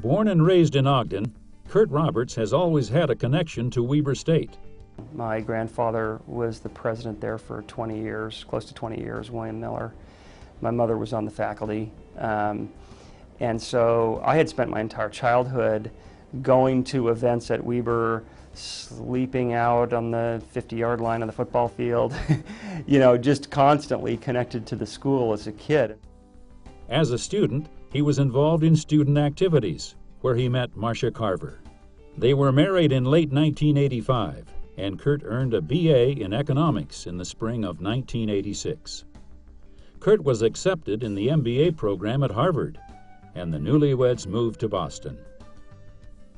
Born and raised in Ogden, Kurt Roberts has always had a connection to Weber State. My grandfather was the president there for 20 years, close to 20 years, William Miller. My mother was on the faculty. And so I had spent my entire childhood going to events at Weber, sleeping out on the 50-yard line on the football field, you know, just constantly connected to the school as a kid. As a student, he was involved in student activities, where he met Marcia Carver. They were married in late 1985, and Kurt earned a BA in economics in the spring of 1986. Kurt was accepted in the MBA program at Harvard, and the newlyweds moved to Boston.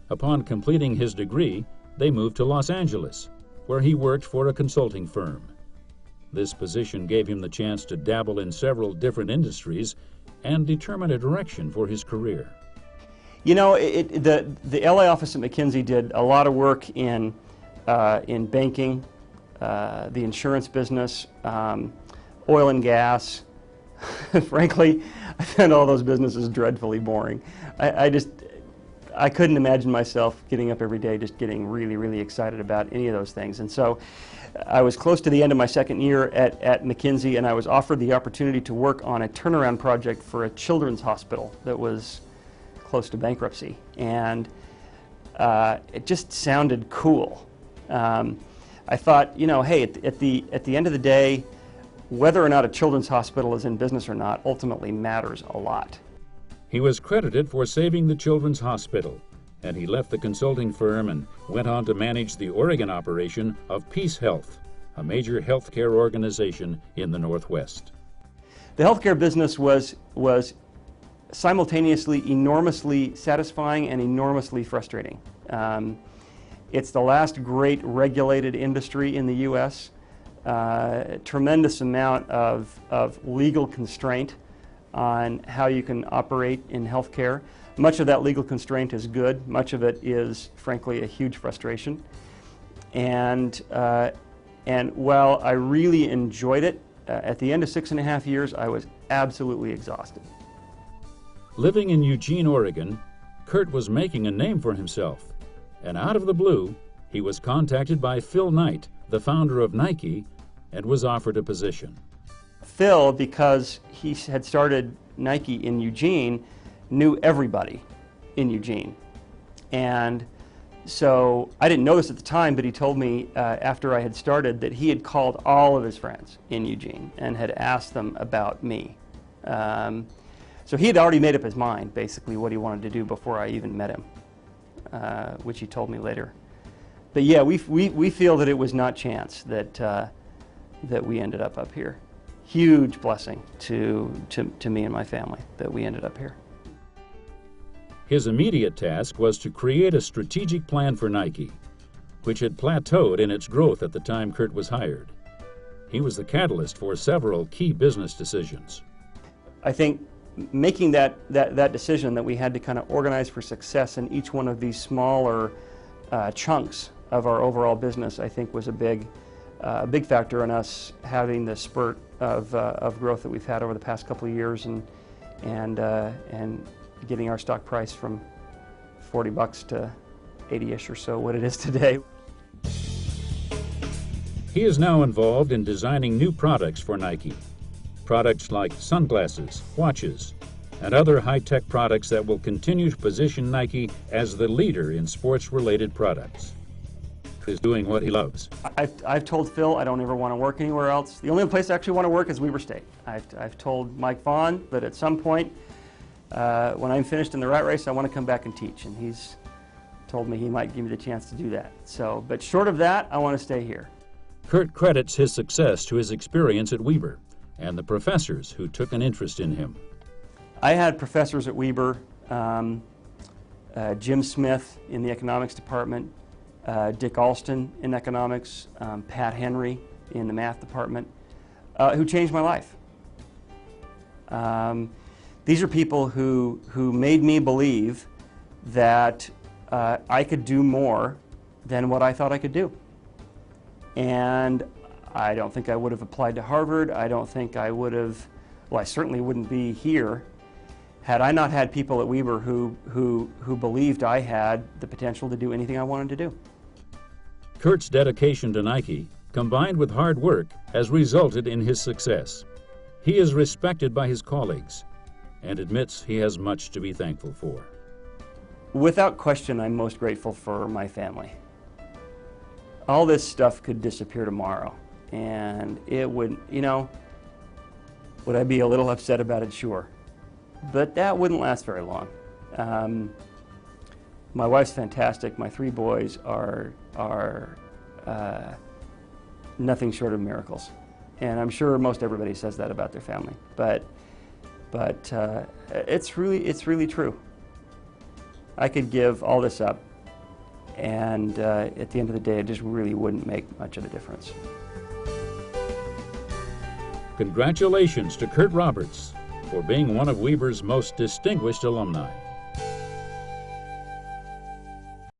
Upon completing his degree, they moved to Los Angeles, where he worked for a consulting firm. This position gave him the chance to dabble in several different industries and determine a direction for his career. You know, the LA office at McKinsey did a lot of work in banking, the insurance business, oil and gas. Frankly, I found all those businesses dreadfully boring. I couldn't imagine myself getting up every day just getting really, really excited about any of those things. And so I was close to the end of my second year at McKinsey, and I was offered the opportunity to work on a turnaround project for a children's hospital that was close to bankruptcy. And it just sounded cool. I thought, you know, hey, at the end of the day, whether or not a children's hospital is in business or not ultimately matters a lot. He was credited for saving the Children's Hospital, and he left the consulting firm and went on to manage the Oregon operation of Peace Health, a major healthcare organization in the Northwest. The healthcare business was simultaneously enormously satisfying and enormously frustrating. It's the last great regulated industry in the U.S. Tremendous amount of legal constraint on how you can operate in healthcare. Much of that legal constraint is good. Much of it is, frankly, a huge frustration. And while I really enjoyed it, at the end of 6.5 years, I was absolutely exhausted. Living in Eugene, Oregon, Kurt was making a name for himself. And out of the blue, he was contacted by Phil Knight, the founder of Nike, and was offered a position. Phil, because he had started Nike in Eugene, knew everybody in Eugene. And so I didn't know this at the time, but he told me after I had started that he had called all of his friends in Eugene and had asked them about me. So he had already made up his mind, basically, what he wanted to do before I even met him, which he told me later. But yeah, we feel that it was not chance that we ended up here. Huge blessing to me and my family that we ended up here. His immediate task was to create a strategic plan for Nike, which had plateaued in its growth at the time Kurt was hired. He was the catalyst for several key business decisions. I think making that decision that we had to kind of organize for success in each one of these smaller chunks of our overall business, I think was a big factor in us having the spurt of growth that we've had over the past couple of years, and getting our stock price from $40 to 80-ish or so what it is today. He is now involved in designing new products for Nike. Products like sunglasses, watches, and other high-tech products that will continue to position Nike as the leader in sports-related products. Is doing what he loves. I've told Phil I don't ever want to work anywhere else. The only place I actually want to work is Weber State. I've told Mike Vaughn that at some point when I'm finished in the rat race, I want to come back and teach, and he's told me he might give me the chance to do that. So, but short of that, I want to stay here. Kurt credits his success to his experience at Weber and the professors who took an interest in him. I had professors at Weber, Jim Smith in the economics department, Dick Alston in economics, Pat Henry in the math department, who changed my life. These are people who made me believe that I could do more than what I thought I could do. And I don't think I would have applied to Harvard. I don't think I would have, well, I certainly wouldn't be here had I not had people at Weber who believed I had the potential to do anything I wanted to do. Kurt's dedication to Nike, combined with hard work, has resulted in his success. He is respected by his colleagues and admits he has much to be thankful for. Without question, I'm most grateful for my family. All this stuff could disappear tomorrow, and it would, you know, would I be a little upset about it? Sure. But that wouldn't last very long. My wife's fantastic. My 3 boys are nothing short of miracles. And I'm sure most everybody says that about their family. But it's really true. I could give all this up, and at the end of the day, it just really wouldn't make much of a difference. Congratulations to Kurt Roberts for being one of Weber's most distinguished alumni.